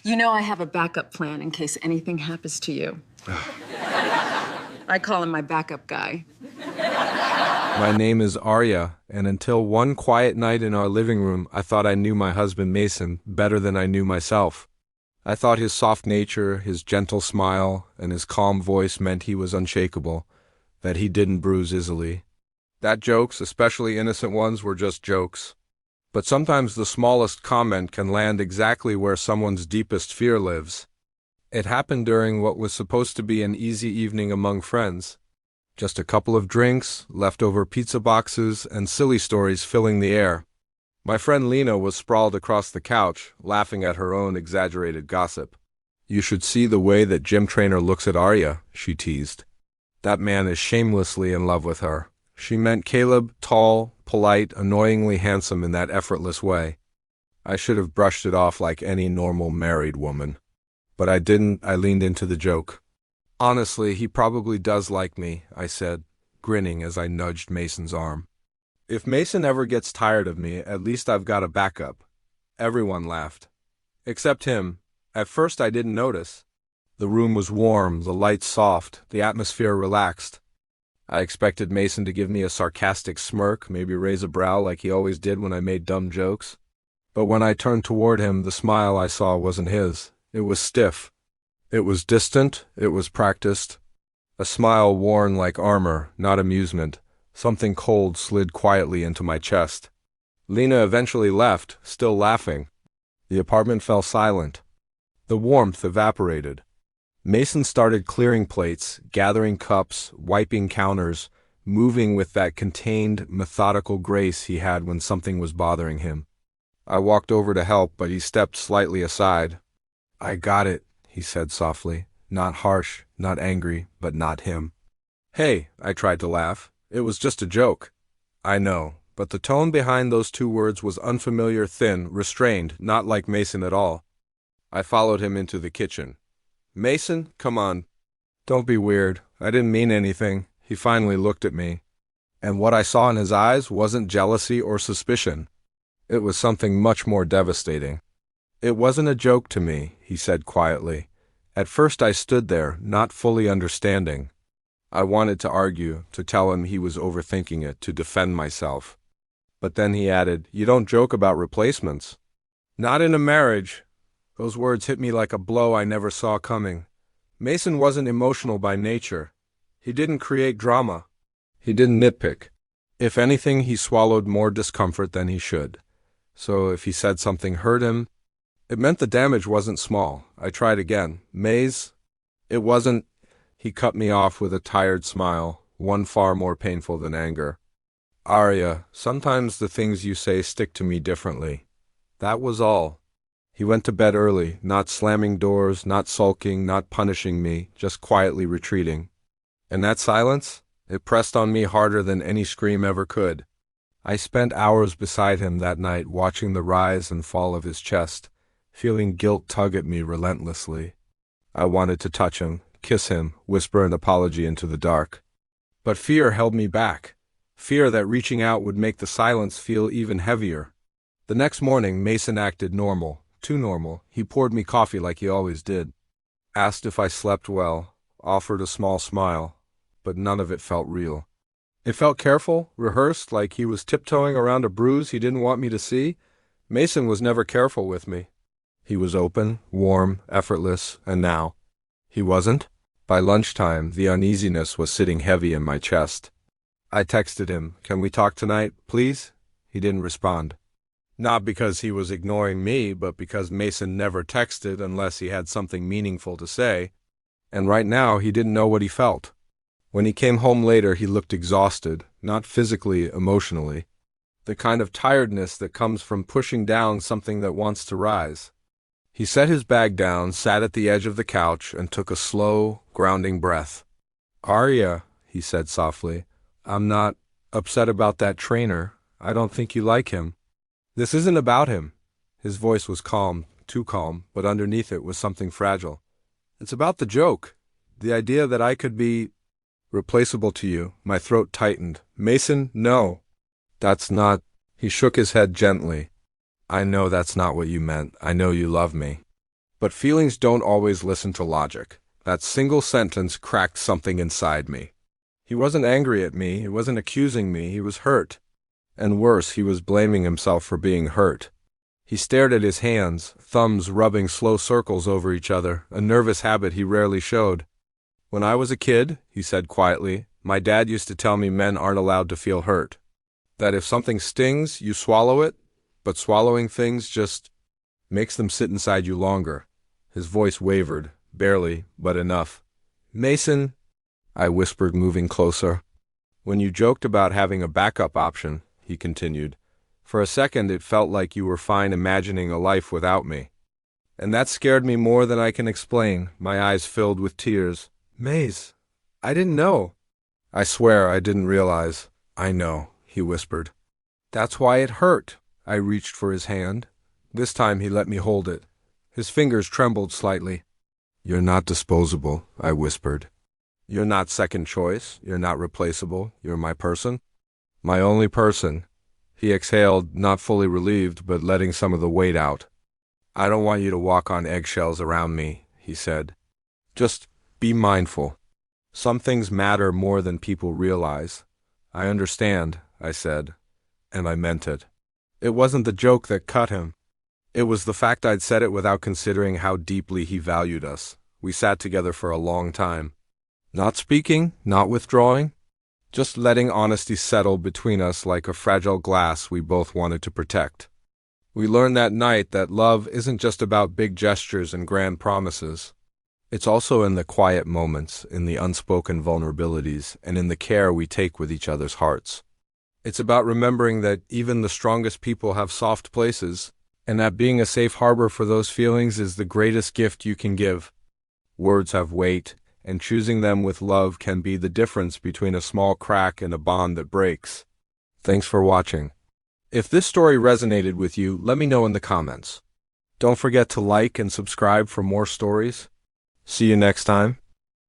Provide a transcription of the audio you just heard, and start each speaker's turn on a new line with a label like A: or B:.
A: You know I have a backup plan in case anything happens to you. I call him my backup guy.
B: My name is Arya, and until one quiet night in our living room, I thought I knew my husband Mason better than I knew myself. I thought his soft nature, his gentle smile, and his calm voice meant he was unshakable, that he didn't bruise easily. That jokes, especially innocent ones, were just jokes. But sometimes the smallest comment can land exactly where someone's deepest fear lives. It happened during what was supposed to be an easy evening among friends. Just a couple of drinks, leftover pizza boxes, and silly stories filling the air. My friend Lena was sprawled across the couch, laughing at her own exaggerated gossip. "You should see the way that gym trainer looks at Arya," she teased. "That man is shamelessly in love with her." She meant Caleb, tall, polite, annoyingly handsome in that effortless way. I should have brushed it off like any normal married woman. But I didn't. I leaned into the joke. "Honestly, he probably does like me," I said, grinning as I nudged Mason's arm. "If Mason ever gets tired of me, at least I've got a backup." Everyone laughed. Except him. At first I didn't notice. The room was warm, the lights soft, the atmosphere relaxed. I expected Mason to give me a sarcastic smirk, maybe raise a brow like he always did when I made dumb jokes. But when I turned toward him, the smile I saw wasn't his. It was stiff. It was distant, it was practiced. A smile worn like armor, not amusement. Something cold slid quietly into my chest. Lena eventually left, still laughing. The apartment fell silent. The warmth evaporated. Mason started clearing plates, gathering cups, wiping counters, moving with that contained, methodical grace he had when something was bothering him. I walked over to help, but he stepped slightly aside. "I got it," he said softly, not harsh, not angry, but not him. "Hey," I tried to laugh. "It was just a joke." "I know, but the tone behind those two words was unfamiliar, thin, restrained, not like Mason at all. I followed him into the kitchen. "Mason, come on. Don't be weird. I didn't mean anything." He finally looked at me. And what I saw in his eyes wasn't jealousy or suspicion. It was something much more devastating. "It wasn't a joke to me," he said quietly. At first I stood there, not fully understanding. I wanted to argue, to tell him he was overthinking it, to defend myself. But then he added, "You don't joke about replacements." "Not in a marriage." Those words hit me like a blow I never saw coming. Mason wasn't emotional by nature. He didn't create drama. He didn't nitpick. If anything, he swallowed more discomfort than he should. So if he said something hurt him, it meant the damage wasn't small. I tried again. "Maze, it wasn't—" He cut me off with a tired smile, one far more painful than anger. "Arya, sometimes the things you say stick to me differently." That was all. He went to bed early, not slamming doors, not sulking, not punishing me, just quietly retreating. And that silence? It pressed on me harder than any scream ever could. I spent hours beside him that night, watching the rise and fall of his chest, feeling guilt tug at me relentlessly. I wanted to touch him, kiss him, whisper an apology into the dark. But fear held me back. Fear that reaching out would make the silence feel even heavier. The next morning, Mason acted normal, too normal. He poured me coffee like he always did. Asked if I slept well, offered a small smile, but none of it felt real. It felt careful, rehearsed, like he was tiptoeing around a bruise he didn't want me to see. Mason was never careful with me. He was open, warm, effortless, and now he wasn't. By lunchtime, the uneasiness was sitting heavy in my chest. I texted him, "Can we talk tonight, please?" He didn't respond. Not because he was ignoring me, but because Mason never texted unless he had something meaningful to say. And right now, he didn't know what he felt. When he came home later, he looked exhausted, not physically, emotionally. The kind of tiredness that comes from pushing down something that wants to rise. He set his bag down, sat at the edge of the couch, and took a slow, grounding breath. "Arya," he said softly, "I'm not upset about that trainer. I don't think you like him. This isn't about him." His voice was calm, too calm, but underneath it was something fragile. "It's about the joke. The idea that I could be replaceable to you." My throat tightened. "Mason, no. That's not—" He shook his head gently. "I know that's not what you meant. I know you love me." But feelings don't always listen to logic. That single sentence cracked something inside me. He wasn't angry at me, he wasn't accusing me, he was hurt. And worse, he was blaming himself for being hurt. He stared at his hands, thumbs rubbing slow circles over each other, a nervous habit he rarely showed. "When I was a kid," he said quietly, "my dad used to tell me men aren't allowed to feel hurt. That if something stings, you swallow it, but swallowing things just makes them sit inside you longer." His voice wavered, barely, but enough. "Mason," I whispered, moving closer. "When you joked about having a backup option," he continued, "for a second it felt like you were fine imagining a life without me. And that scared me more than I can explain." My eyes filled with tears. "Mace, I didn't know." "I swear I didn't realize." "I know," he whispered. "That's why it hurt." I reached for his hand. This time he let me hold it. His fingers trembled slightly. "You're not disposable," I whispered. "You're not second choice. You're not replaceable. You're my person. My only person." He exhaled, not fully relieved, but letting some of the weight out. "I don't want you to walk on eggshells around me," he said. "Just be mindful. Some things matter more than people realize." "I understand," I said, and I meant it. It wasn't the joke that cut him. It was the fact I'd said it without considering how deeply he valued us. We sat together for a long time. Not speaking, not withdrawing, just letting honesty settle between us like a fragile glass we both wanted to protect. We learned that night that love isn't just about big gestures and grand promises. It's also in the quiet moments, in the unspoken vulnerabilities, and in the care we take with each other's hearts. It's about remembering that even the strongest people have soft places, and that being a safe harbor for those feelings is the greatest gift you can give. Words have weight, and choosing them with love can be the difference between a small crack and a bond that breaks. Thanks for watching. If this story resonated with you, let me know in the comments. Don't forget to like and subscribe for more stories. See you next time.